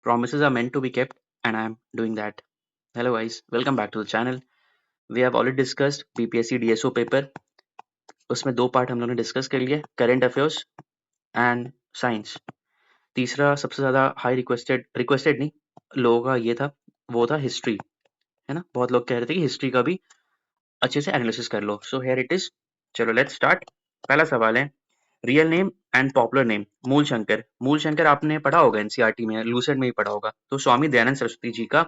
Promises are meant to be kept, and I am doing that. Hello, guys. Welcome back to the channel. We have already discussed BPSC DSO paper. उसमें दो part हम लोगों ने discuss कर लिए, current affairs and science. तीसरा सबसे ज़्यादा हाई रिक्वेस्टेड नहीं लोगों का ये था, वो था हिस्ट्री, है ना। बहुत लोग कह रहे थे कि हिस्ट्री का भी अच्छे से एनालिसिस कर लो। So here it is. चलो लेट्स स्टार्ट। पहला सवाल है, real name and popular name. Mool Shankar. मूल शंकर आपने पढ़ा होगा एनसीईआरटी में, लूसेंट में भी पढ़ा होगा। तो स्वामी दयानंद सरस्वती जी का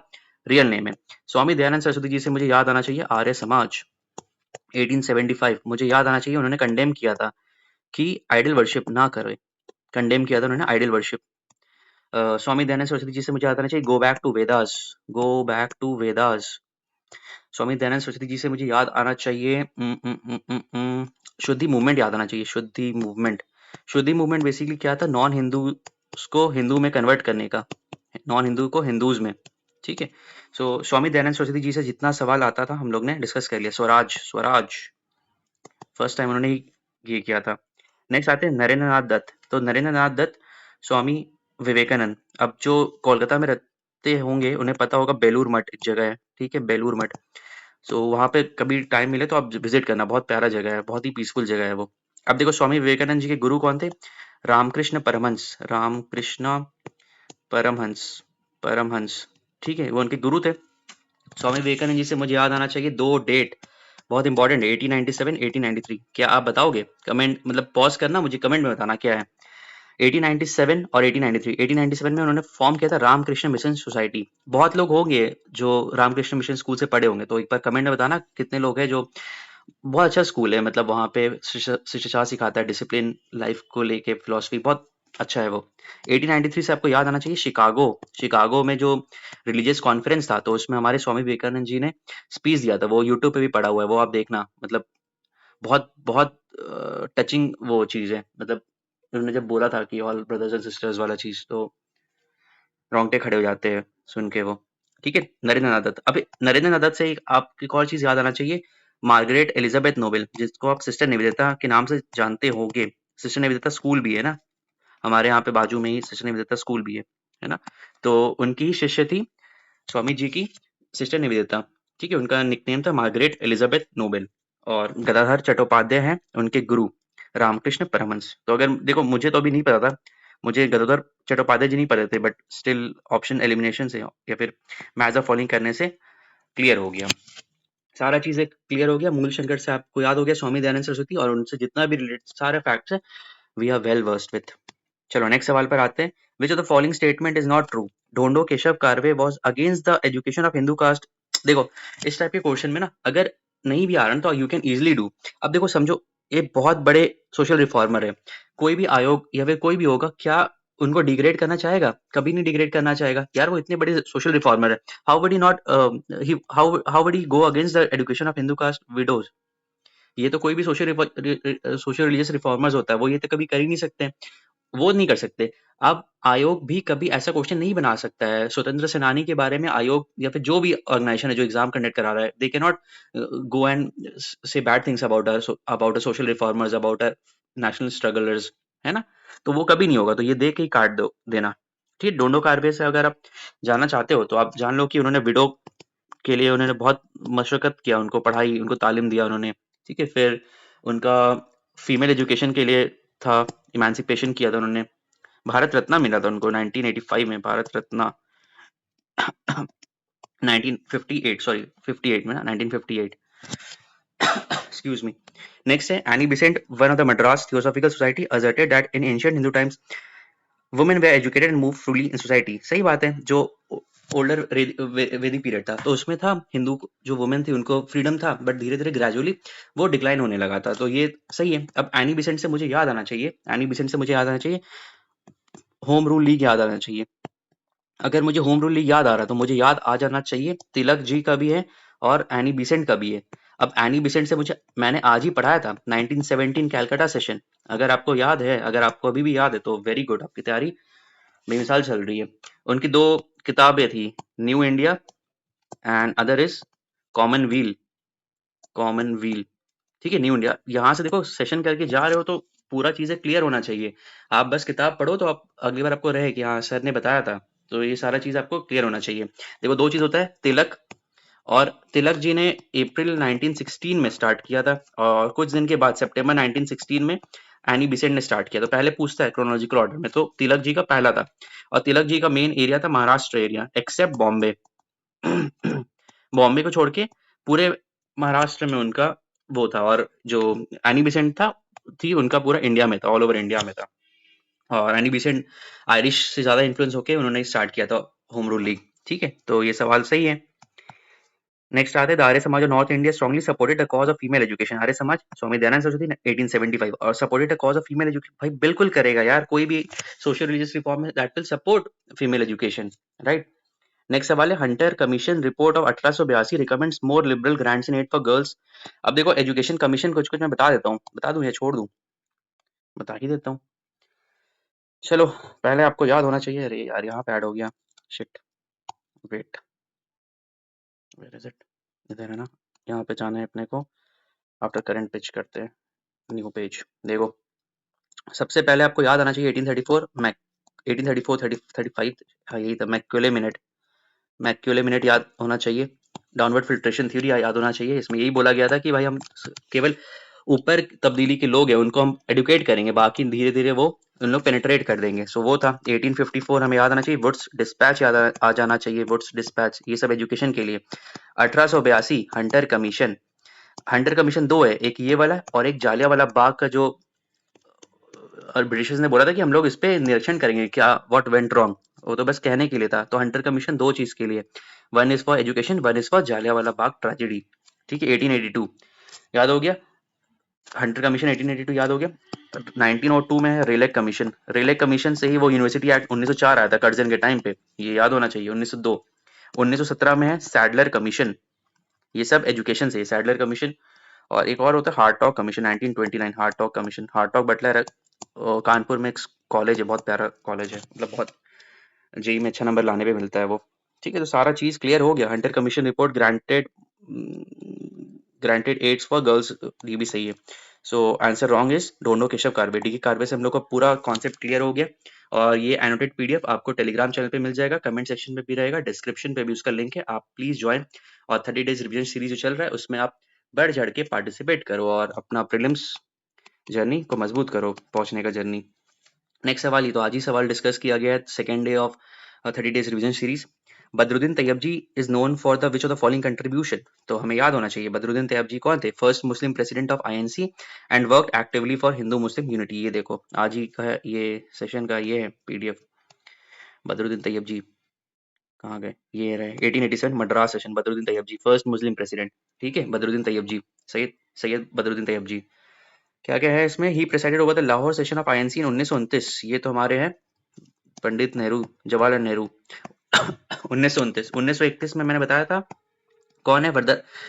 रियल नेम है। स्वामी दयानंद सरस्वती जी से मुझे याद आना चाहिए आर्य समाज 1875। मुझे याद आना चाहिए उन्होंने कंडेम किया था कि आइडल वर्शिप ना करे, कंडेम किया था उन्होंने आइडल वर्शिप। स्वामी दयानंद सरस्वती जी से मुझे याद आना चाहिए go back to Vedas, go back to Vedas. Swami Dayanand Saraswati ji से मुझे याद आना चाहिए शुद्धि मूवमेंट याद आना चाहिए, शुद्धि मूवमेंट। शुद्धि मूवमेंट बेसिकली क्या था, नॉन हिंदू को हिंदू में कन्वर्ट करने का, नॉन हिंदू को हिंदूज में। ठीक है। सो स्वामी दयानंद सरस्वती जी से जितना सवाल आता था हम लोग ने डिस्कस कर लिया। स्वराज, स्वराज फर्स्ट टाइम उन्होंने ये किया था। नेक्स्ट आते हैं नरेंद्र नाथ दत्त। तो नरेंद्र नाथ दत्त स्वामी विवेकानंद। अब जो कोलकाता में रहते होंगे उन्हें पता होगा बेलूर मठ एक जगह है, ठीक है, बेलूर मठ। सो वहाँ पे कभी टाइम मिले तो आप विजिट करना, बहुत प्यारा जगह है, बहुत ही पीसफुल जगह है वो। अब देखो स्वामी विवेकानंद जी के गुरु कौन थे, रामकृष्ण परमहंस, रामकृष्ण परमहंस, परमहंस, ठीक है, वो उनके गुरु थे। स्वामी विवेकानंद जी से मुझे याद आना चाहिए दो डेट, बहुत इंपॉर्टेंट है, 1897 1893। क्या आप बताओगे? कमेंट मतलब पॉज करना, मुझे कमेंट में बताना क्या है। 1897 और 1893। 1897 में उन्होंने फॉर्म किया था रामकृष्ण मिशन सोसाइटी। बहुत लोग होंगे जो रामकृष्ण मिशन स्कूल से पढ़े होंगे, तो एक बार कमेंट में बताना कितने लोग हैं जो। बहुत अच्छा स्कूल है, मतलब वहाँ पे शिष्टाचार सिखाता है, डिसिप्लिन, लाइफ को लेके फिलॉसफी बहुत अच्छा है वो। 1893 से आपको याद आना चाहिए शिकागो। शिकागो में जो रिलीजियस कॉन्फ्रेंस था, तो उसमें हमारे स्वामी विवेकानंद जी ने स्पीच दिया था, वो यूट्यूब पे भी पड़ा हुआ है, वो आप देखना। मतलब बहुत बहुत टचिंग वो चीज़ है। मतलब उन्होंने जब बोला था कि ऑल ब्रदर्स एंड सिस्टर्स वाला चीज़, तो रोंगटे खड़े हो जाते हैं सुन के वो। ठीक है, नरेंद्र नाथ दत्त। अब नरेंद्र नाथ दत्त से आपको एक और चीज़ याद आना चाहिए, मार्गरेट एलिजाबेथ नोबेल, जिसको आप सिस्टर निवेदिता के नाम से जानते होंगे। सिस्टर निवेदिता स्कूल भी है ना, हमारे यहाँ पे बाजू में ही सिस्टर निवेदिता स्कूल भी है ना। तो उनकी ही शिष्य थी स्वामी जी की सिस्टर निवेदिता। ठीक है, उनका निकनेम था मार्गरेट एलिजाबेथ नोबेल। और गदाधर चट्टोपाध्याय हैं उनके गुरु, रामकृष्ण परमहंस। तो अगर देखो, मुझे तो अभी नहीं पता था, मुझे गदाधर चट्टोपाध्याय जी नहीं पता थे, बट स्टिल ऑप्शन एलिमिनेशन से या फिर मैच ऑफ फॉलोइंग करने से क्लियर हो गया, सारा चीजें क्लियर हो गया। मूल शंकर से आपको याद हो गया स्वामी दयानंद सरस्वती, और उनसे जितना भी रिलेटेड सारे फैक्ट्स है we are well versed with. चलो नेक्स्ट सवाल पर आते हैं। Which of the following statement is not true? Dhondo Keshav Karve was against the education of Hindu caste. देखो इस टाइप के क्वेश्चन में ना, अगर नहीं भी आ रहा ना, तो यू कैन इजिली डू। अब देखो समझो, ये बहुत बड़े सोशल रिफॉर्मर है, कोई भी आयोग या फिर कोई भी होगा, क्या उनको डिग्रेड करना चाहेगा? कभी नहीं डिग्रेड करना चाहेगा यार, वो इतने बड़े सोशल रिफॉर्मर है। How would he not, how would he go against the education of Hindu caste widows? ये तो कोई भी सोशल सोशल रिलीजियस रिफॉर्मर्स होता है, वो ये तो कभी कर ही नहीं सकते, वो नहीं कर सकते। अब आयोग भी कभी ऐसा क्वेश्चन नहीं बना सकता है स्वतंत्र सेनानी के बारे में, आयोग या फिर जो भी ऑर्गेनाइजेशन है जो एग्जाम कंडक्ट करा रहा है, they can not go and say bad things about a social reformers, about a national strugglers, है ना। तो वो कभी नहीं होगा, तो ये देख के ही काट दो देना। ठीक है, डोंडो कार्वे से अगर आप जानना चाहते हो तो आप जान लो कि उन्होंने विडो के लिए उन्होंने बहुत मशक्कत किया, उनको पढ़ाई, उनको तालीम दिया उन्होंने। ठीक है, फिर उनका फीमेल एजुकेशन के लिए था, इमेंसिपेशन किया था उन्होंने। भारत रत्न मिला था उनको 1985 में, भारत रत्न 1958, सॉरी 58 में ना, 1958। Excuse me. नेक्स्ट है any Besant, one of the Madras theosophical society asserted that in ancient Hindu times women were educated and moved freely in society। सही बात है, जो ओल्डर वैदिक पीरियड था तो उसमें था, हिंदू जो वुमेन थी उनको फ्रीडम था, बट धीरे धीरे ग्रेजुअली वो डिक्लाइन होने लगा था, तो ये सही है। अब एनी बिसेंट से मुझे याद आना चाहिए, एनी बिसेंट से मुझे याद आना चाहिए होम रूल लीग याद आना चाहिए। अगर मुझे होम रूल लीग याद आ रहा तो मुझे याद आ जाना चाहिए तिलक जी का भी है और एनी बिसेंट का भी है। अब एनी बिसेंट से मुझे, मैंने आज ही पढ़ाया था 1917 कैलकाटा सेशन, अगर आपको याद है, अगर आपको अभी भी याद है तो वेरी गुड, आपकी तैयारी बेमिसाल चल रही है। उनकी दो किताबें थी, new India and other is common wheel, common wheel. ठीक है, न्यू इंडिया। यहाँ से देखो सेशन करके जा रहे हो तो पूरा चीजें क्लियर होना चाहिए, आप बस किताब पढ़ो तो आप अगली बार आपको रहे कि हाँ सर ने बताया था। तो ये सारा चीज आपको क्लियर होना चाहिए। देखो दो चीज होता है, तिलक, और तिलक जी ने अप्रैल 1916 में स्टार्ट किया था, और कुछ दिन के बाद सितंबर 1916 में एनी बिसेंट ने स्टार्ट किया। तो पहले पूछता है क्रोनोलॉजिकल ऑर्डर में, तो तिलक जी का पहला था, और तिलक जी का मेन एरिया था महाराष्ट्र एरिया, एक्सेप्ट बॉम्बे। बॉम्बे को छोड़ के पूरे महाराष्ट्र में उनका वो था, और जो एनी बिसेंट था थी उनका पूरा इंडिया में था, ऑल ओवर इंडिया में था। और एनी बिसेंट आयरिश से ज्यादा इन्फ्लुएंस होके उन्होंने स्टार्ट किया था होम रूल लीग। ठीक है, तो ये सवाल सही है। नेक्स्ट आते हैं, the Arya Samaj of north India strongly supported the cause of female education. Arya Samaj Swami Dayanand Saraswati ने 1875 और supported the cause of female education. भाई बिल्कुल करेगा यार, कोई भी सोशल रिलीजियस रिफॉर्म है that will support female education, right. Next सवाल है, hunter commission report of 1882 recommends more liberal grants in aid for girls. अब देखो एजुकेशन कमीशन कुछ कुछ मैं बता देता हूँ, बता दूं या छोड़ दूं, बता ही देता हूँ। चलो पहले आपको याद होना चाहिए, अरे यार यहाँ पे ऐड हो गया, shit, wait, where is it, इधर है ना, यहाँ पे जाना है अपने को, आफ्टर करंट पेज करते हैं, न्यू पेज। देखो सबसे पहले आपको याद आना चाहिए 1834 मैक, 1834 35, हाँ यही था, मैक्यूले मिनट, मैक्यूले मिनट याद होना चाहिए। डाउनवर्ड फिल्ट्रेशन थ्योरी याद होना चाहिए। इसमें यही बोला गया था कि भाई हम केवल ऊपर तब्दीली के लोग हैं उनको हम एडुकेट करेंगे, बाकी धीरे धीरे वो उन लोग पेनिट्रेट कर देंगे। सो वो था 1854, हमें याद आना चाहिए। वुड्स डिस्पैच याद आ जाना चाहिए, वुड्स डिस्पैच, ये सब एजुकेशन के लिए। 1882 हंटर कमीशन, हंटर कमीशन दो है, एक ये वाला और एक जालियांवाला बाग का, जो और ब्रिटिशर्स ने बोला था कि हम लोग इस पे निरीक्षण करेंगे क्या व्हाट वेंट रॉन्ग, वो तो बस कहने के लिए था। तो हंटर कमीशन दो चीज के लिए, one is for education, one is for Jallianwala Bagh tragedy. ठीक है, 1882 याद हो गया, हंटर कमीशन 1882 याद हो गया। 1902 में है रेलेक कमीशन, रेलेक कमीशन से ही वो यूनिवर्सिटी एक्ट 1904 आया था कर्जन के टाइम पे, ये याद होना चाहिए। 1902, 1917 में है सैडलर कमीशन, ये सब एजुकेशन से सैडलर कमीशन। और एक और होता है हार्टॉग कमीशन 1929, हार्टॉग कमीशन, हार्टॉग बटलर कानपुर में एक कॉलेज है, बहुत प्यारा कॉलेज है, मतलब बहुत जेई में अच्छा नंबर लाने पे मिलता है वो। ठीक है, तो सारा चीज क्लियर हो गया। Hunter commission report granted, granted aids for girls, ये भी सही है। So answer wrong is Dhondo Keshav Karve. D K Karve से हम लोग का पूरा कॉन्सेप्ट क्लियर हो गया, और ये एनोटेड पीडीएफ आपको टेलीग्राम चैनल पे मिल जाएगा, कमेंट सेक्शन में भी रहेगा, डिस्क्रिप्शन पे भी उसका लिंक है, आप प्लीज ज्वाइन। और 30 डेज रिवीजन सीरीज जो चल रहा है उसमें आप बढ़ चढ़ के पार्टिसिपेट करो और अपना प्रीलिम्स जर्नी को मजबूत करो, पहुंचने का जर्नी। नेक्स्ट सवाल, ये तो आज ही सवाल डिस्कस किया गया है, second day of 30 days revision series. Badruddin Tyabji is known for the which of the following contribution. तो हमें याद होना चाहिए बदरुद्दीन तैयबजी कौन थे, first Muslim president of INC and work actively for Hindu Muslim unity. ये देखो आज ही का ये सेशन का ये है पीडीएफ, बदरुद्दीन तैयबजी कहाँ गए, ये रहे 1887 Madras session, Badruddin Tyabji first Muslim president. ठीक है, बदरुद्दीन तैयबजी, सैयद सैयद बदरुद्दीन तैयबजी। क्या क्या है इसमें, he presided over the Lahore session of INC in 1929। ये तो हमारे हैं पंडित नेहरू, जवाहरलाल नेहरू। 1929, 1931 में मैंने बताया था कौन है,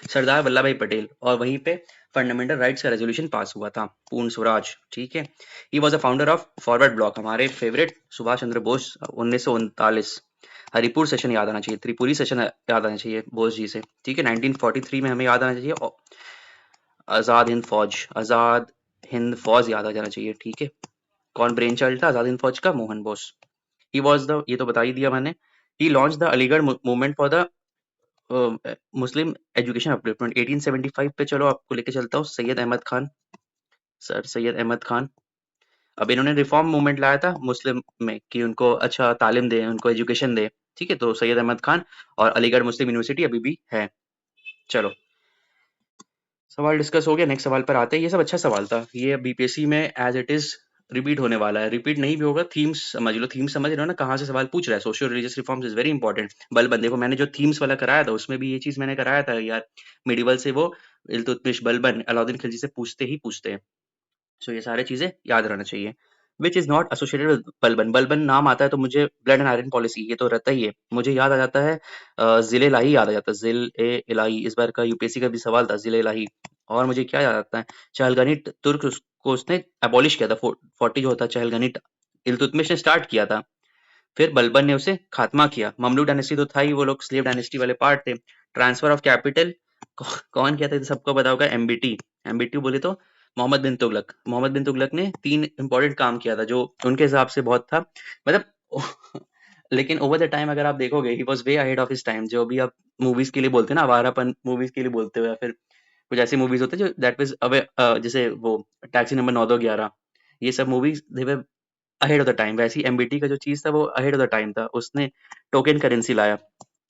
सरदार वल्लभ भाई पटेल, और वहीं पे फंडामेंटल राइट्स का रेजोल्यूशन पास हुआ था, पूर्ण स्वराज। ठीक है, he was a founder of forward block, हमारे फेवरेट सुभाष चंद्र बोस 1939। हरिपुर सेशन याद आना चाहिए, त्रिपुरी सेशन याद आना चाहिए बोस जी से। ठीक है, 1943 में हमें याद आना चाहिए आजाद हिंद फौज, आजाद हिंद फौज याद आ जाना चाहिए। ठीक है, कौन ब्रेन चाइल्ड था आजाद हिंद फौज का, Mohan Bose. He was the, ये तो बता ही दिया मैंने। He launched the Aligarh movement for the Muslim education upliftment 1875 पे। चलो आपको लेके चलता हूँ, सैयद अहमद खान, सर सैयद अहमद खान। अब इन्होंने रिफॉर्म मूवमेंट लाया था मुस्लिम में कि उनको अच्छा तालीम दे, उनको एजुकेशन दे। ठीक है, तो सैयद अहमद खान, और अलीगढ़ मुस्लिम यूनिवर्सिटी अभी भी है। चलो सवाल डिस्कस हो गया, नेक्स्ट सवाल पर आते हैं। ये सब अच्छा सवाल था, ये बीपीएससी में एज इट इज रिपीट होने वाला है, रिपीट नहीं भी होगा, थीम्स समझ लो, थीम समझ रहे हो ना, कहाँ से सवाल पूछ रहा है। Socio religious reforms is very important. Balban देखो, मैंने जो थीम्स वाला कराया था उसमें भी ये चीज मैंने कराया था यार, मिडिवल से वो इल्तुतमिश, बलबन, अलाउद्दीन खिलजी से पूछते ही पूछते हैं। सो ये सारी चीजें याद रहना चाहिए। Which is not associated with Balban, Balban नाम आता है तो मुझे ब्लड एंड आयरन पॉलिसी, ये तो रहता ही है, मुझे याद आ जाता है जिले लाही याद आ जाता है, जिल ए इलाही, इस बार का यूपीएससी का भी सवाल था जिले लाही। और मुझे क्या याद आता है, चहलगानी तुर्क को उसने अबॉलिश किया था, 40 जो होता है चहलगानी, इल्तुतमिश ने स्टार्ट किया था, फिर बलबन ने उसे खात्मा किया। ममलूक डायनेस्टी तो था ही, वो लोग स्लेव डायनेस्टी वाले पार्ट थे। ट्रांसफर ऑफ कैपिटल कौन किया था, सबको पता होगा, एमबीटी, एमबीटी बोले तो मोहम्मद बिन तुगलक, मोहम्मद बिन तुगलक ने 3 इंपॉर्टेंट काम किया था जो उनके हिसाब से बहुत था, मतलब लेकिन ओवर द टाइम अगर आप देखोगे he was way ahead of his time. जो भी आप मूवीज के लिए बोलते हैं ना, आवारापन मूवीज के लिए बोलते हो, या फिर कुछ ऐसी मूवीज होते हैं जो दैट वाज अवे, जैसे वो टैक्सी नंबर 9211, ये सब movies they were ahead of the time. वैसी एमबीटी का जो चीज था वो अहेड ऑफ द टाइम था। उसने टोकन करेंसी लाया,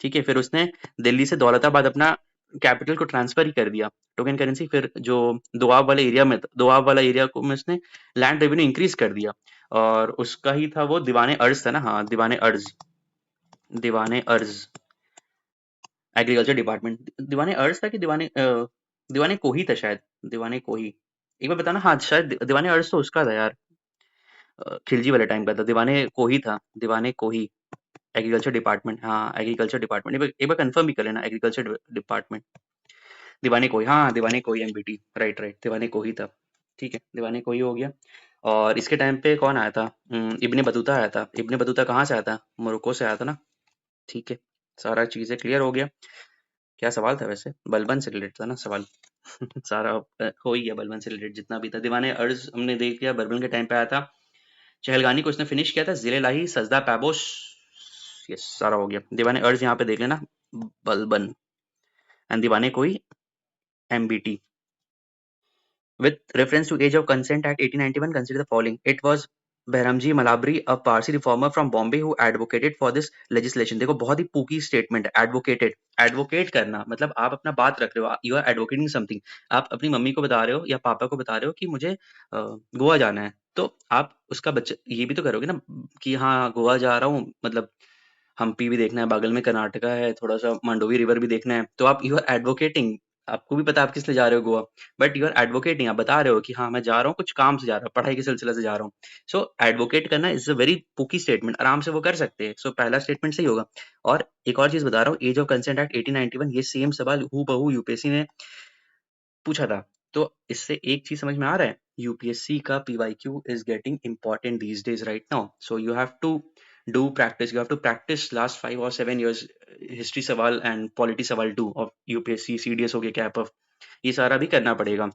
ठीक है, फिर उसने दिल्ली से दौलताबाद अपना कैपिटल को ट्रांसफर ही कर दिया, टोकन करेंसी। फिर जो दोआब वाले एरिया में, दोआब वाला एरिया को में उसने लैंड रेवेन्यू इंक्रीज कर दिया, और उसका ही था वो दीवाने अर्ज था ना, हाँ दीवाने अर्ज, दीवाने अर्ज एग्रीकल्चर डिपार्टमेंट। दीवाने अर्ज था कि दीवाने कोही था शायद, दीवाने कोही। एक बार बताना, हाँ शायद दीवाने अर्ज तो उसका था यार, खिलजी वाले टाइम का था, दीवाने कोही था, दीवाने कोही। एग्रीकल्चर डिपार्टमेंट, हाँ एग्रीकल्चर डिपार्टमेंट, एक बार कंफर्म भी कर लेना, एग्रीकल्चर डिपार्टमेंट। दीवाने कोही, हाँ दीवाने कोही एमबीटी, राइट राइट, दीवाने कोही था। ठीक है, दीवाने कोही हो गया। और इसके टाइम पे कौन आया था? इब्ने बतूता आया था। इब्ने बतूता कहाँ से आया था? मोरक्को से आया था ना। ठीक है, सारा चीजें क्लियर हो गया। क्या सवाल था वैसे? बलबन से रिलेटेड था ना सवाल। सारा हो ही गया, बलबन से रिलेटेड जितना भी था। दीवाने अर्ज हमने देख लिया, बलबन के टाइम पे आया था। चहलगानी को उसने फिनिश किया था, जिले लाही सजदा पैबोश, यस सारा हो गया। दीवाने अर्ज यहाँ पे देख लेना, बलबन। एंड दीवाने कोई MBT. With reference to age of consent Act 1891, consider the following. It was Behramji Malabri, a Parsi reformer from Bombay, who advocated for this legislation. देखो बहुत ही पूकी स्टेटमेंट है, एडवोकेटेड। एडवोकेट करना मतलब आप अपना बात रख रहे हो, यू आर एडवोकेटिंग समथिंग। आप अपनी मम्मी को बता रहे हो या पापा को बता रहे हो कि मुझे गोवा जाना है, तो आप उसका बच्चा ये भी तो करोगे ना कि हाँ गोवा जा रहा हूँ, मतलब हम्पी भी देखना है, बगल में कर्नाटका है, थोड़ा सा मांडोवी रिवर भी देखना है, तो आप यू आर एडवोकेटिंग। आपको भी पता है आप किस लिए जा रहे हो Goa, but you are advocating. आप बता रहे हो कि हाँ मैं जा रहा हूँ, कुछ काम से जा रहा हूँ, पढ़ाई के सिलसिले से जा रहा हूँ। सो एडवोकेट करना इज अ वेरी पुकी स्टेटमेंट, आराम से वो कर सकते हैं। सो पहला स्टेटमेंट सही होगा। और एक और चीज बता रहा हूँ, एज ऑफ कंसेंट एक्ट 1891, ये सेम सवाल हूबहू यूपीएससी ने पूछा था। तो इससे एक चीज समझ में आ रहा है, यूपीएससी का PYQ is getting important these days right now. So you have to do practice, you have to practice last 5 और 7 years हिस्ट्री सवाल एंड पॉलिटी सवाल टू ऑफ यूपीएससी, सीडीएस हो गया, कैपफ, ये सारा भी करना पड़ेगा।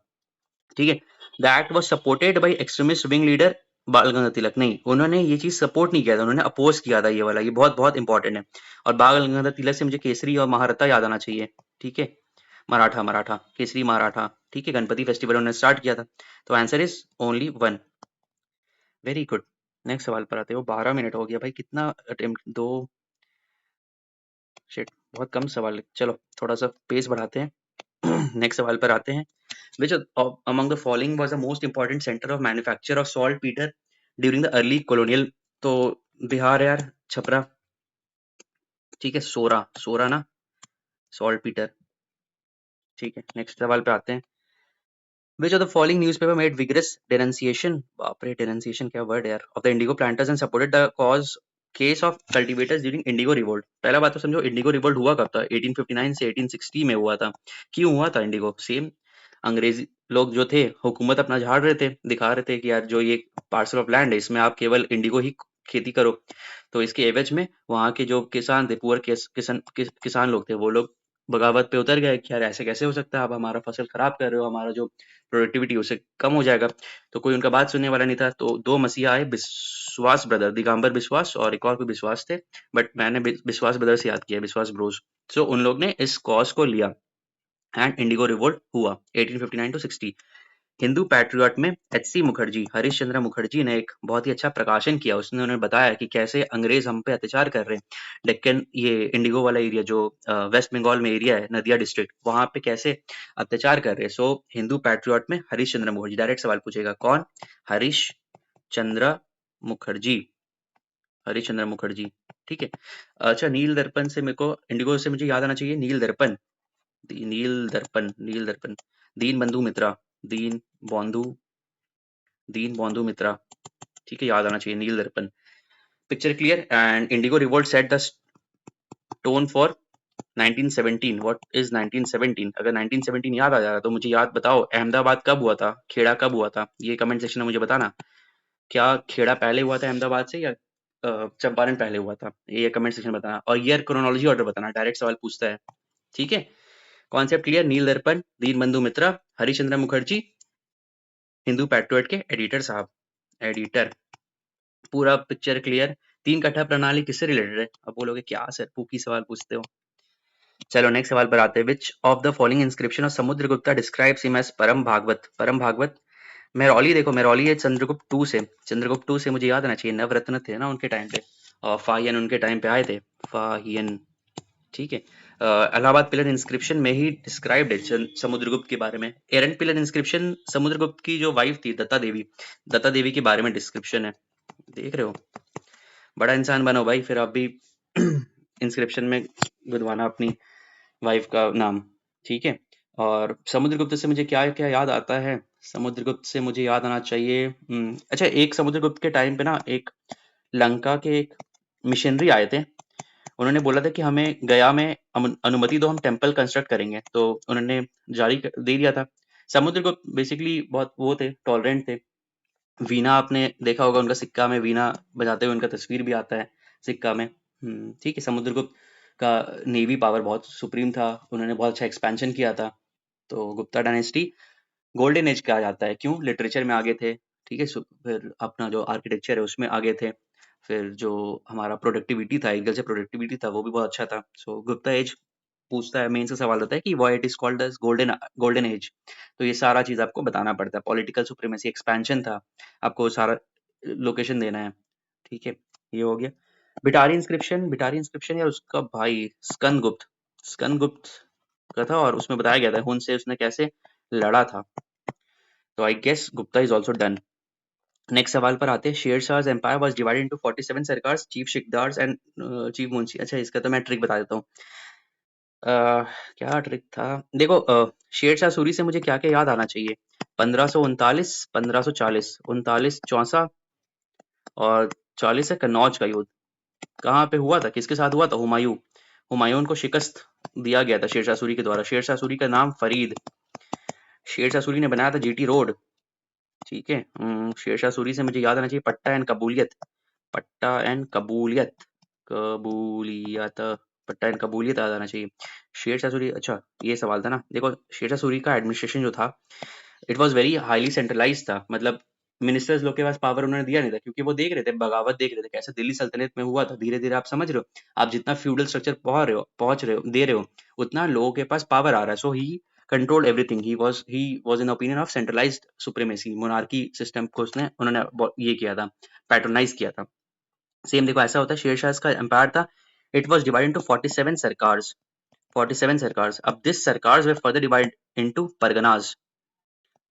ठीक है, the act was supported by extremist wing leader बाल गंगाधर तिलक। नहीं, उन्होंने ये चीज सपोर्ट नहीं किया था, उन्होंने अपोज किया था ये वाला, ये बहुत बहुत इंपॉर्टेंट है। और बाल गंगाधर तिलक से मुझे केसरी और महारथा याद आना चाहिए। ठीक है, मराठा, मराठा केसरी मराठा। ठीक है, गणपति फेस्टिवल उन्होंने स्टार्ट किया था। तो answer is only one. Very good. Next सवाल पर आते हो। 12 मिनट हो गया भाई, कितना अटेम्प्ट? दो, शिट बहुत कम सवाल है। चलो थोड़ा सा पेस बढ़ाते हैं। नेक्स्ट सवाल पर आते हैं। Which among the following was the most important center of manufacture of saltpeter during the early colonial? तो बिहार यार, छपरा। ठीक है, सोरा, सोरा ना, saltpeter। ठीक है, नेक्स्ट सवाल पे आते हैं। Which of the following newspaper made vigorous denunciation, बाप रे denunciation क्या word है यार, of the indigo planters and supported the case of cultivators during indigo revolt? पहला बात तो समझो, इंडिगो रिवोल्ट हुआ कब था? 1859 से 1860 में हुआ था। क्यों हुआ था इंडिगो? सेम, अंग्रेजी लोग जो थे हुकूमत अपना झाड़ रहे थे, दिखा रहे थे कि यार जो ये पार्सल ऑफ लैंड है इसमें आप केवल इंडिगो ही खेती करो। तो इसके एवज में वहाँ के जो किसान थे, पुअर किसान लोग थे, वो लोग बगावत पे उतर गए कि यार ऐसे कैसे हो सकता है, आप हमारा फसल खराब कर रहे हो, हमारा जो प्रोडक्टिविटी उसे कम हो जाएगा। तो कोई उनका बात सुनने वाला नहीं था। तो दो मसीहा आए, विश्वास ब्रदर, दिगंबर विश्वास और एक और कोई विश्वास थे, बट मैंने विश्वास ब्रदर से याद किया, विश्वास ब्रोस। सो उन लोग ने इस कॉज को लिया एंड इंडिगो रिवोल्ट हुआ 1859 टू 60। हिंदू पैट्रियट में एच.सी. मुखर्जी, हरीश चंद्र मुखर्जी ने एक बहुत ही अच्छा प्रकाशन किया। उसने उन्हें बताया कि कैसे अंग्रेज हम पे अत्याचार कर रहे हैं। डेक्कन, ये इंडिगो वाला एरिया जो वेस्ट बंगाल में एरिया है, नदिया डिस्ट्रिक्ट, वहां पे कैसे अत्याचार कर रहे हैं। सो हिंदू पैट्रियट में हरीश चंद्र मुखर्जी। डायरेक्ट सवाल पूछेगा, कौन? हरीश चंद्र मुखर्जी, हरीश चंद्र मुखर्जी। ठीक है, अच्छा नील दर्पण से मेरे को, इंडिगो से मुझे याद आना चाहिए नील दर्पण, नील दर्पण, नील दर्पण, दीन बंधु मित्रा, दीन बंधु, दीन बंधु मित्रा। ठीक है, याद आना चाहिए नील दर्पण। Picture clear. And Indigo revolt set the tone for 1917। What is 1917? अगर 1917 याद आ जा रहा तो मुझे याद बताओ, अहमदाबाद कब हुआ था, खेड़ा कब हुआ था, ये कमेंट सेक्शन में मुझे बताना। क्या खेड़ा पहले हुआ था अहमदाबाद से, या चंपारण पहले हुआ था, ये कमेंट सेक्शन में बताना। और ईयर क्रोनोलॉजी ऑर्डर बताना, डायरेक्ट सवाल पूछता है। ठीक है, कॉन्सेप्ट क्लियर। नील दर्पण, दीन बंधु मित्रा, हरिश्चंद्र मुखर्जी, हिंदू पैट्रियट के एडिटर साहब, एडिटर। पूरा पिक्चर क्लियर। तीन कठा प्रणाली किससे रिलेटेड है? अब बोलोगे क्या सर पूकी सवाल पूछते हो। चलो नेक्स्ट सवाल पर आते हैं। Which of the following inscription of Samudragupta describes him as Parama Bhagavata? परम भागवत मेहरौली, देखो मेहरौली है चंद्रगुप्त टू से। चंद्रगुप्त टू से मुझे याद आना चाहिए, नवरत्न थे ना उनके टाइम पे, और फाहियन उनके टाइम पे आए थे, फाहियन, ठीक है। इलाहाबाद पिलर इंस्क्रिप्शन में ही डिस्क्राइब्ड है समुद्रगुप्त के बारे में। एरन पिलर इंस्क्रिप्शन समुद्रगुप्त की जो वाइफ थी दत्ता देवी के बारे में डिस्क्रिप्शन है। देख रहे हो, बड़ा इंसान बनो भाई फिर आप भी इंस्क्रिप्शन में गुदवाना अपनी वाइफ का नाम, ठीक है। और समुद्रगुप्त से मुझे क्या क्या याद आता है? समुद्रगुप्त से मुझे याद आना चाहिए, अच्छा एक समुद्रगुप्त के टाइम पे ना एक लंका के एक मिशनरी आए थे। उन्होंने बोला था कि हमें गया में अनुमति दो, हम टेम्पल कंस्ट्रक्ट करेंगे, तो उन्होंने दे दिया था। समुद्रगुप्त बेसिकली बहुत वो थे, टॉलरेंट थे। वीणा आपने देखा होगा, उनका सिक्का में वीणा बजाते हुए उनका तस्वीर भी आता है सिक्का में। ठीक है। समुद्रगुप्त का नेवी पावर बहुत सुप्रीम था, उन्होंने बहुत अच्छा एक्सपेंशन किया था। तो गुप्ता डायनेस्टी गोल्डन एज कहा जाता है, क्यों? लिटरेचर में आगे थे, ठीक है। फिर अपना जो आर्किटेक्चर है उसमें आगे थे, फिर जो हमारा प्रोडक्टिविटी था, एग्रीकल्चर प्रोडक्टिविटी था वो भी बहुत अच्छा था। सो गुप्ता एज पूछता है, मेन से सवाल होता है कि why it is called as golden golden age. तो ये सारा चीज आपको बताना पड़ता है। पॉलिटिकल सुप्रीमेसी, एक्सपेंशन था, आपको सारा लोकेशन देना है, ठीक है। ये हो गया। बिटारी इंस्क्रिप्शन या उसका भाई स्कंदगुप्त का था, और उसमें बताया गया था हुन से उसने कैसे लड़ा था। तो I guess Gupta is also done. Next सवाल पर आते हैं। Sher Shah's empire was divided into 47 sarkars, chief shiqdars and chief munshi. अच्छा इसका तो मैं ट्रिक बता देता हूँ। क्या ट्रिक था? देखो शेरशाह सूरी से मुझे क्या क्या याद आना चाहिए? 1539, 1540, 39 चौसा, और 40 है कन्नौज का युद्ध। कहाँ पे हुआ था, किसके साथ हुआ था? हुमायूं को शिकस्त दिया गया था शेरशाह सूरी के द्वारा। शेरशाह सूरी का नाम फरीद, शेरशाह सूरी ने बनाया था जीटी रोड, ठीक है। शेरशाह सूरी से मुझे याद आना चाहिए पट्टा एंड कबूलियत, पट्टा एंड कबूलियत, कबूलियत, पट्टा एंड कबूलियत याद आना चाहिए। शेरशाह सूरी, अच्छा ये सवाल था ना। देखो शेरशाह सूरी का एडमिनिस्ट्रेशन जो था, it was very highly centralise था, मतलब मिनिस्टर्स लोग के पास पावर उन्होंने दिया नहीं था, क्योंकि वो देख रहे थे, बगावत देख रहे थे कैसे दिल्ली सल्तनत में हुआ था। धीरे धीरे आप समझ रहे हो, आप जितना फ्यूडल स्ट्रक्चर पहुंच रहे हो दे रहे हो, उतना लोगों के पास पावर आ रहा है। So he control everything, he was in opinion of centralised supremacy, monarchy system को उन्होंने ये किया था, पैट्रोनाइज किया था। सेम देखो ऐसा होता है, शेरशाह का एम्पायर था, it was divided into 47 sarkars, 47 sarkars. अब this sarkars they further divide into parganas,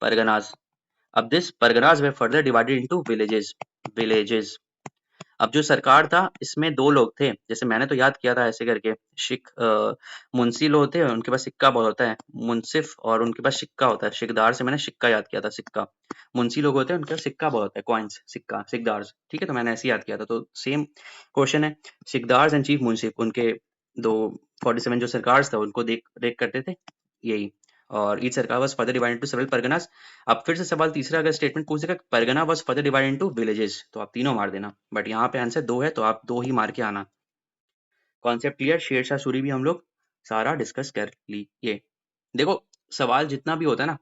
parganas. अब this parganas they further divided into villages, villages. अब जो सरकार था इसमें दो लोग थे, जैसे मैंने तो याद किया था ऐसे करके, मुंशी लोग होते हैं उनके पास सिक्का बहुत होता है, मुंसिफ, और उनके पास सिक्का होता है। सिकदार से मैंने सिक्का याद किया था, सिक्का। मुंशी लोग होते हैं उनके पास सिक्का बहुत होता है, कॉइन्स, सिक्का, सिकदार्स, ठीक है। तो मैंने ऐसे याद किया था, तो सेम क्वेश्चन है। सिकदार्स एंड चीफ मुंसिफ, उनके दो 47 जो सरकार था उनको देख देख करते थे, यही। और ईच सरकार was further divided into several Parganas. अब फिर से सवाल तीसरा अगर स्टेटमेंट पूछ देगा, Pargana was further divided into villages, तो आप तीनों मार देना, बट यहाँ पे आंसर दो है तो आप दो ही मार के आना। Concept clear? शेरशाह सूरी भी हम लोग सारा डिस्कस कर लिए। देखो सवाल जितना भी होता है ना,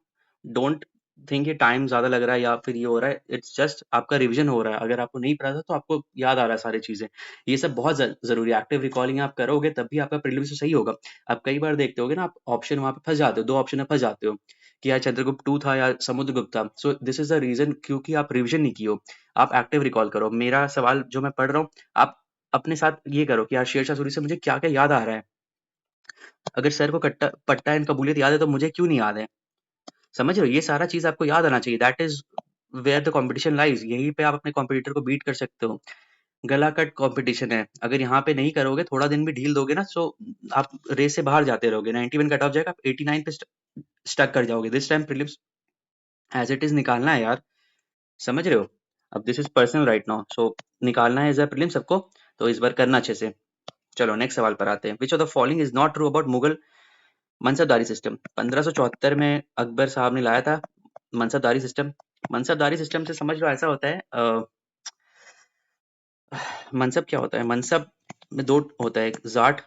डोंट थिंक ये टाइम ज्यादा लग रहा है या फिर ये हो रहा है, इट्स जस्ट आपका रिवीजन हो रहा है। अगर आपको नहीं पता था तो आपको याद आ रहा है सारी चीजें, ये सब बहुत जरूरी है। एक्टिव रिकॉलिंग आप करोगे तब भी आपका प्रीलिम्स तो सही होगा। आप कई बार देखते होगे ना, आप ऑप्शन वहां पे फंस जाते हो, दो ऑप्शन में फंस जाते हो कि यार चंद्रगुप्त टू था या समुद्रगुप्त था। So this is the reason, क्योंकि आप रिविजन नहीं किए हो। आप एक्टिव रिकॉल करो। मेरा सवाल जो मैं पढ़ रहा हूँ, आप अपने साथ ये करो कि यार शेरशाह सूरी से मुझे क्या क्या याद आ रहा है। अगर सर को पट्टा एंड कबूलियत याद है तो मुझे क्यों नहीं याद है? समझ रहे हो, ये सारा चीज आपको याद आना चाहिए। That is where the competition lies, यहीं पे आप अपने कॉम्पिटिटर को बीट कर सकते हो। गला कट कंपटीशन है, अगर यहाँ पे नहीं करोगे, थोड़ा दिन भी ढील दोगे ना, सो आप रेस से बाहर जाते रहोगे। 91 कट ऑफ जाएगा, आप 89 पे स्टक कर जाओगे। This time prelims as it is निकालना है यार, समझ रहे हो। अब this is personal right now, so निकालना है एज अ प्रीलिम सबको, तो इस बार करना अच्छे से। चलो नेक्स्ट सवाल पर आते हैं। Which of the following is not true about Mughal मनसबदारी system? 1574 में अकबर साहब ने लाया था मनसबदारी सिस्टम। मनसबदारी सिस्टम से समझ लो ऐसा होता है, मनसब क्या होता है? मनसब में दो होता है, एक जाट,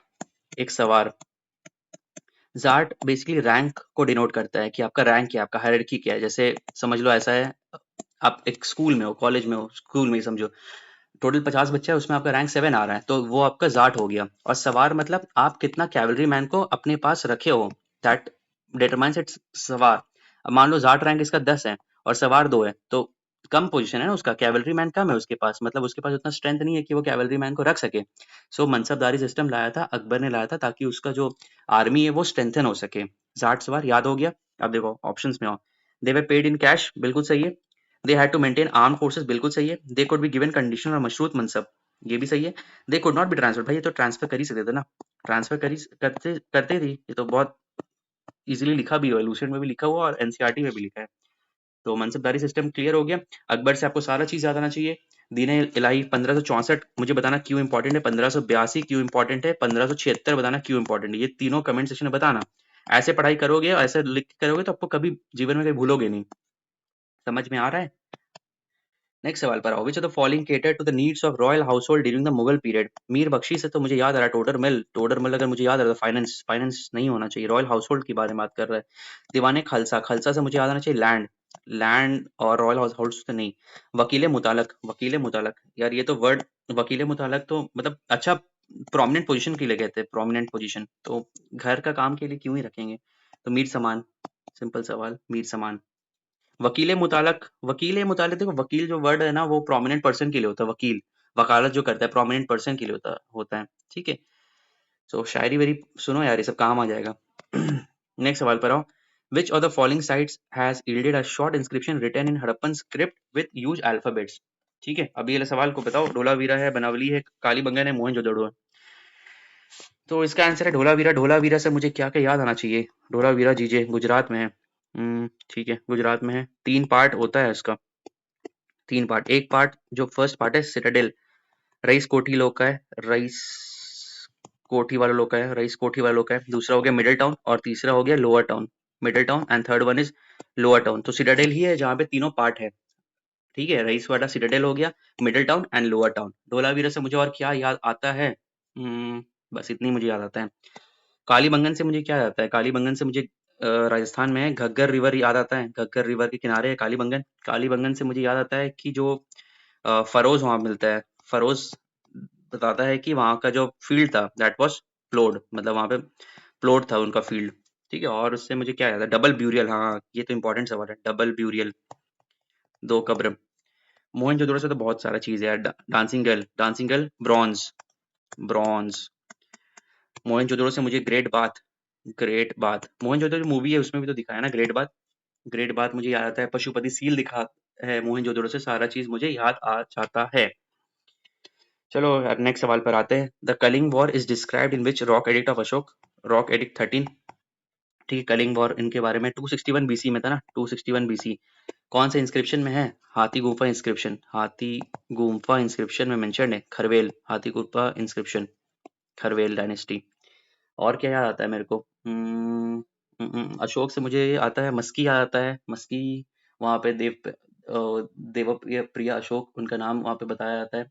एक सवार। जाट बेसिकली रैंक को डिनोट करता है कि आपका रैंक क्या है, आपका हायरार्की क्या है। जैसे समझ लो ऐसा है, आप एक स्कूल में हो, कॉलेज में हो, स्कूल में ही समझो, टोटल 50 बच्चे हैं, उसमें आपका रैंक 7 आ रहा है, तो वो आपका जाट हो गया। और सवार मतलब आप कितना कैवलरी मैन को अपने पास रखे हो, दैट डिटरमाइंस इट्स सवार। अब मान लो जाट रैंक इसका 10 है और सवार 2 है, तो कम पोजीशन है ना उसका, कैवलरी मैन कम है उसके पास, मतलब उसके पास उतना स्ट्रेंथ नहीं है कि वो कैवलरी मैन को रख सके। सो मनसबदारी सिस्टम लाया था, अकबर ने लाया था, ताकि उसका जो आर्मी है वो स्ट्रेंथन हो सके। जाट सवार याद हो गया। अब देखो ऑप्शंस में आओ। दे वर पेड इन कैश, बिल्कुल सही है। They had to maintain arm forces, बिल्कुल सही है। They could be given conditional और मशरूत मनसब, ये भी सही है। They could not be transfer, भाई ये तो ट्रांसफर कर ही सकते थे ना, ट्रांसफर करते करते थी, ये तो बहुत इजीली लिखा भी हुआ है, लूसेंट में भी लिखा हुआ और एनसीईआरटी में भी लिखा है। तो मनसबदारी सिस्टम क्लियर हो गया। अकबर से आपको सारा चीज याद आना चाहिए। दीन इलाही 1564, मुझे बताना क्यों इंपॉर्टेंट है। 1582 क्यों इंपॉर्टेंट है। 1576 बताना क्यों इंपॉर्टेंट है। ये तीनों कमेंट सेक्शन में बताना। ऐसे पढ़ाई करोगे, ऐसे लिख के करोगे तो आपको कभी जीवन में कहीं भूलोगे नहीं। समझ में आ रहा है। नेक्स्ट सवाल पर आओ। Which of the following cater to the needs of royal household during the Mughal period. Mir Bakhshi से तो मुझे याद आ रहा है टोडरमल, टोडरमल अगर मुझे याद आ रहा है, फाइनेंस, फाइनेंस नहीं होना चाहिए, रॉयल हाउस होल्ड की बारे में बात कर रहा है। दीवाने खालसा, खालसा से मुझे याद आना चाहिए लैंड, लैंड और रॉयल हाउस होल्ड तो नहीं। वकील मुतालक, वकील मुतालक, यार ये तो वर्ड, वकील मुतालक तो मतलब अच्छा प्रोमिनेंट पोजीशन के लिए कहते हैं, प्रोमिनेंट पोजीशन, तो घर का काम के लिए क्यों ही रखेंगे। तो मीर समान, सिंपल सवाल, मीर समान। वकील मुतालिक देखो, वकील जो वर्ड है ना वो प्रोमिनेंट पर्सन के लिए होता है, वकील वकालत जो करता है प्रोमिनेंट पर्सन के लिए होता है, ठीक है। सो शायरी वेरी सुनो यार, ये सब काम आ जाएगा। नेक्स्ट सवाल पर आओ। Which of the following sites has yielded a short inscription written in Harappan script with use alphabets. ठीक है, अभी ये सवाल को बताओ। धोलावीरा है, बनावली है, कालीबंगन है, मोहनजोदड़ो है। तो इसका आंसर है ढोलावीरा। ढोलावीरा से मुझे क्या क्या याद आना चाहिए। ढोलावीरा जीजे गुजरात में है। ठीक है, गुजरात में है। 3 पार्ट होता है इसका, 3 पार्ट। एक पार्ट जो फर्स्ट पार्ट है सिटाडेल, रईस कोठी लोग का है, रईस कोठी वाले लोग का है, रईस कोठी वाले लोग का है। दूसरा हो गया मिडिल टाउन और तीसरा हो गया lower town. Middle town and third one is lower town. तो सिटाडेल ही है जहाँ पे तीनों पार्ट है, ठीक है। रईस वाला सिटाडेल हो गया, middle town and lower town. Dholavira से मुझे और क्या याद आता है, बस इतनी मुझे याद आता है। कालीबंगन से मुझे क्या याद आता है, कालीबंगन से मुझे राजस्थान में है, घग्गर रिवर याद आता है, घग्गर रिवर के किनारे है कालीबंगन। कालीबंगन से मुझे याद आता है कि जो फरोज वहां मिलता है, फरोज बताता है कि वहां का जो फील्ड था दैट वाज प्लोड, मतलब वहां पे प्लॉट था उनका फील्ड, ठीक है। और उससे मुझे क्या याद है, डबल ब्यूरियल, हाँ ये तो इंपॉर्टेंट सवाल है, डबल ब्यूरियल, 2 कब्र। मोहनजोदड़ो से तो बहुत सारा चीज है यार, dancing girl, dancing girl bronze, bronze. Mohenjodaro से मुझे great bath, great bath. Mohenjodaro जो मूवी है उसमें भी तो दिखाया ना ग्रेट बाथ, ग्रेट बाथ मुझे याद आता है। पशुपति सील दिखा है मोहनजोदड़ो से, सारा चीज मुझे याद आ जाता है। चलो नेक्स्ट सवाल पर आते हैं। The Kalinga war is described in which rock edict of Ashoka. Rock edict 13, ठीक है। कलिंग वॉर इनके बारे में 261 बीसी में था ना, 261 बीसी। कौन से इंस्क्रिप्शन में है, हाथी गुफा इंस्क्रिप्शन, हाथी गुफा इंस्क्रिप्शन में मेंशन है, खरवेल, हाथी गुफा इंस्क्रिप्शन, खरवेल डायनेस्टी। और क्या याद आता है मेरे को, अशोक से मुझे आता है मस्की याद आता है, मस्की। वहाँ पे देवप्रिय प्रिय अशोक उनका नाम वहाँ पे बताया जाता है।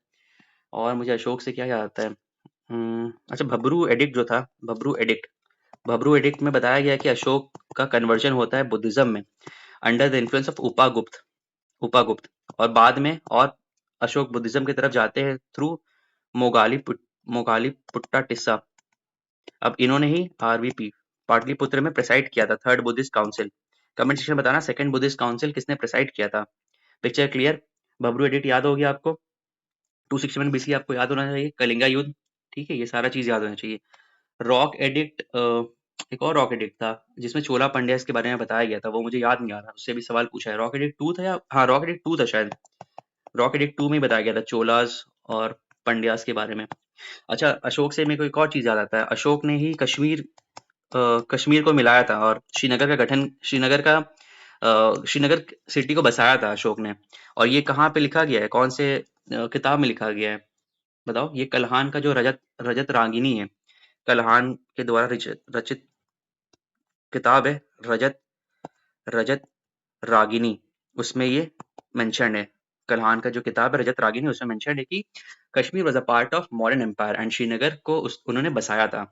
और मुझे अशोक से क्या याद आता है, अच्छा भब्रू एडिक्ट जो था, भब्रू एडिक्ट, भब्रू एडिक्ट में बताया गया कि अशोक का कन्वर्जन होता है बुद्धिज्म में अंडर द इन्फ्लुएंस ऑफ उपागुप्त, उपागुप्त। और बाद में और अशोक बुद्धिज्म की तरफ जाते हैं थ्रू मोगाली पुट्टा टिस्सा। अब इन्होंने ही आरवीपी पाटलिपुत्र में प्रेसाइड किया था, third Buddhist council. Comment section में बताना सेकंड बुद्धिस्ट काउंसिल किसने प्रेसाइड किया था। Picture clear. बबरू एडिट याद हो गया आपको, 261 बीसी आपको याद होना चाहिए, कलिंगा युद्ध, ठीक है, ये सारा चीज याद होना चाहिए। रॉक एडिक्ट, एक और रॉक एडिक्ट था जिसमें चोला पंड्यास के बारे में बताया गया था, वो मुझे याद नहीं आ रहा, उससे भी सवाल पूछा है। रॉक एडिक्ट 2 था या, हाँ रॉक एडिक्ट 2 था शायद, रॉक एडिक्ट 2 में बताया गया था चोलास और पंड्यास के बारे में। अच्छा अशोक से मेरे को एक और चीज याद आता है, अशोक ने ही कश्मीर को मिलाया था और श्रीनगर का गठन, श्रीनगर सिटी को बसाया था अशोक ने। और ये कहाँ पे लिखा गया है, कौन से किताब में लिखा गया है बताओ। ये कल्हान का जो रजत रजत रागिनी है, कल्हान के द्वारा रचित किताब है रजत रजत रागिनी, उसमें ये मेंशन है। कल्हान का जो किताब है रजत रागिनी, उसमें मेंशन है कि Kashmir was a part of modern empire and Srinagar को उन्होंने बसाया था।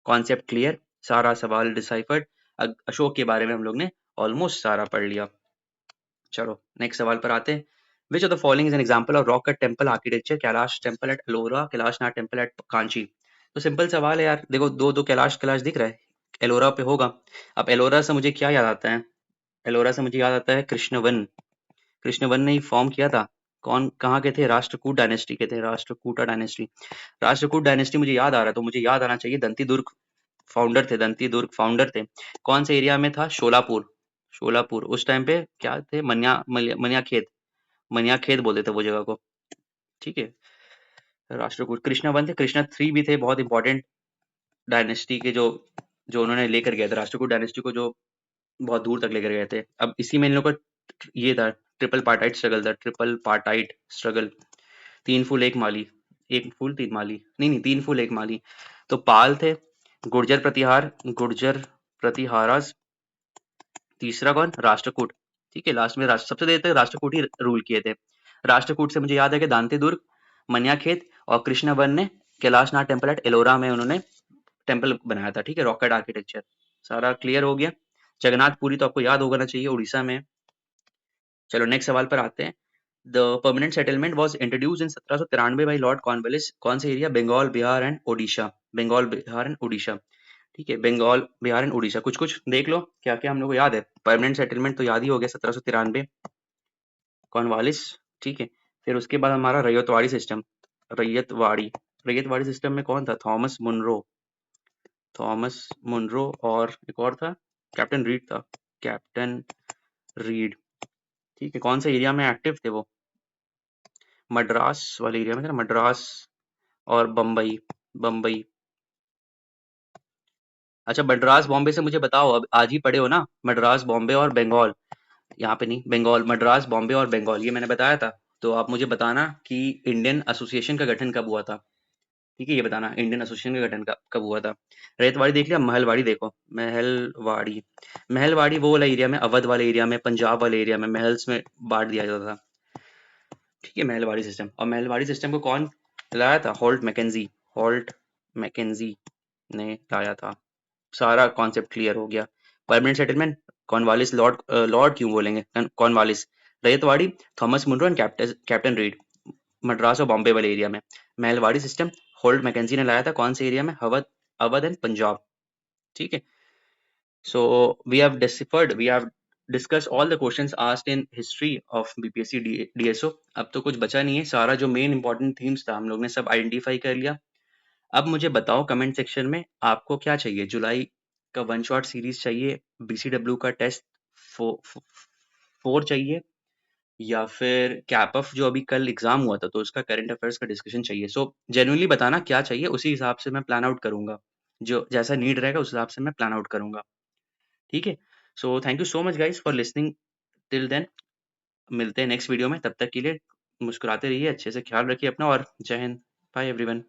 कॉन्सेप्ट क्लियर, सारा सवाल डिसाइफर्ड। अशोक के बारे में हम लोग ने ऑलमोस्ट सारा पढ़ लिया। चलो नेक्स्ट सवाल पर आते हैं। Which of the following is an example of rock cut temple architecture? Kailash temple at Ellora, Kailashnath temple at Kanchi. तो सिंपल सवाल है यार, देखो दो दो कैलाश कैलाश दिख रहा है, एलोरा पे होगा। अब एलोरा से मुझे क्या याद आता है? एलोरा से मुझे याद आता है कृष्णवन। कृष्णवन ने ही फॉर्म किया था। कौन कहाँ के थे? राष्ट्रकूट डायनेस्टी के थे, राष्ट्रकूटा डायनेस्टी। राष्ट्रकूट डायनेस्टी मुझे याद आ रहा है, तो मुझे याद आना चाहिए दंती दुर्ग फाउंडर थे, दंती दुर्ग फाउंडर थे। कौन से एरिया में था? शोलापुर। शोलापुर उस टाइम पे क्या थे? मनिया खेत, मनिया खेत बोलते थे वो जगह को। ठीक है, राष्ट्रकूट। कृष्णा वन थे, कृष्णा थ्री भी थे, बहुत इंपॉर्टेंट डायनेस्टी के, जो जो उन्होंने लेकर गए थे राष्ट्रकूट डायनेस्टी को, जो बहुत दूर तक लेकर गए थे। अब इसी में इन लोगों का ये था, ट्रिपल पार्टाइट स्ट्रगल था, ट्रिपल पार्टाइट स्ट्रगल। तीन फूल एक माली, एक फूल तीन माली, नहीं नहीं, तीन फूल एक माली। तो पाल थे, गुर्जर प्रतिहार, गुर्जर प्रतिहारास, तीसरा कौन? राष्ट्रकूट। ठीक है, लास्ट में सबसे देर तक राष्ट्रकूट ही रूल किए थे। राष्ट्रकूट से मुझे याद है कि दांती दुर्ग, मनिया खेत और कृष्णवन ने कैलाशनाथ टेम्पल एट एलोरा में उन्होंने टेम्पल बनाया था। ठीक है, रॉकेट आर्किटेक्चर सारा क्लियर हो गया। जगन्नाथपुरी तो आपको याद होना चाहिए, उड़ीसा में। चलो नेक्स्ट सवाल पर आते हैं। The permanent settlement was introduce in 1793 by Lord Cornwallis. कौन से area? Bengal, Bihar and Odisha. Bengal, Bihar and Orissa. ठीक है, बंगाल, बिहार एंड उड़ीसा। कुछ कुछ देख लो क्या क्या हम लोग को याद है। परमानेंट सेटलमेंट तो याद ही हो गया, 1793 कॉर्नवालिस। ठीक है, फिर उसके बाद हमारा रैयतवाड़ी सिस्टम। रैयतवाड़ी, रैयतवाड़ी सिस्टम में कौन था? थॉमस मुनरो, थॉमस मुनरो, और एक और था, कैप्टन रीड था, कैप्टन रीड। ठीक है, कौन से एरिया में एक्टिव थे वो? मद्रास वाले एरिया में थे ना, मद्रास और बम्बई, बम्बई। अच्छा, मद्रास बॉम्बे से मुझे बताओ, अब आज ही पढ़े हो ना, मद्रास बॉम्बे और बंगाल, यहाँ पे नहीं, बंगाल, मद्रास बॉम्बे और बंगाल, ये मैंने बताया था। तो आप मुझे बताना कि इंडियन एसोसिएशन का गठन कब हुआ था। ठीक है, ये बताना इंडियन एसोसिएशन का गठन कब हुआ था। रेतवाड़ी देख लिया, महलवाड़ी देखो, महलवाड़ी। महलवाड़ी वो वाला एरिया में, अवध वाले एरिया में, पंजाब वाले एरिया में महल्स में बांट दिया जाता था। ठीक है, महलवाड़ी सिस्टम। और महलवाड़ी सिस्टम को कौन लाया था? होल्ट मैकेंजी, होल्ट मैकेंजी ने लाया था। सारा कॉन्सेप्ट क्लियर हो गया। Permanent settlement Cornwallis, lord, lord क्यों बोलेंगे, Cornwallis. Ryotwari Thomas Munro and captain Reed, Madras और बॉम्बे वाले एरिया में। महलवाड़ी सिस्टम होल्ट मैकेंजी ने लाया था, कौन से एरिया में? अवध, अवध एंड पंजाब। ठीक है, so we have deciphered, we have discuss all the questions asked in history of BPSC DSO. अब तो कुछ बचा नहीं है, सारा जो मेन इंपॉर्टेंट थीम्स था हम लोग ने सब आइडेंटिफाई कर लिया। अब मुझे बताओ कमेंट सेक्शन में आपको क्या चाहिए? जुलाई का वन शॉट सीरीज चाहिए, बीसीडब्ल्यू का टेस्ट 4 चाहिए, या फिर कैपअप जो अभी कल एग्जाम हुआ था तो उसका करंट अफेयर्स का डिस्कशन चाहिए? सो जेन्युइनली बताना क्या चाहिए, उसी हिसाब से मैं प्लान आउट करूंगा, जो जैसा नीड रहेगा उस हिसाब से मैं प्लान आउट करूंगा। ठीक है, so thank you so much guys for listening till then. मिलते हैं नेक्स्ट वीडियो में, तब तक के लिए मुस्कुराते रहिए, अच्छे से ख्याल रखिए अपना, और जय हिंद, बाय एवरीवन।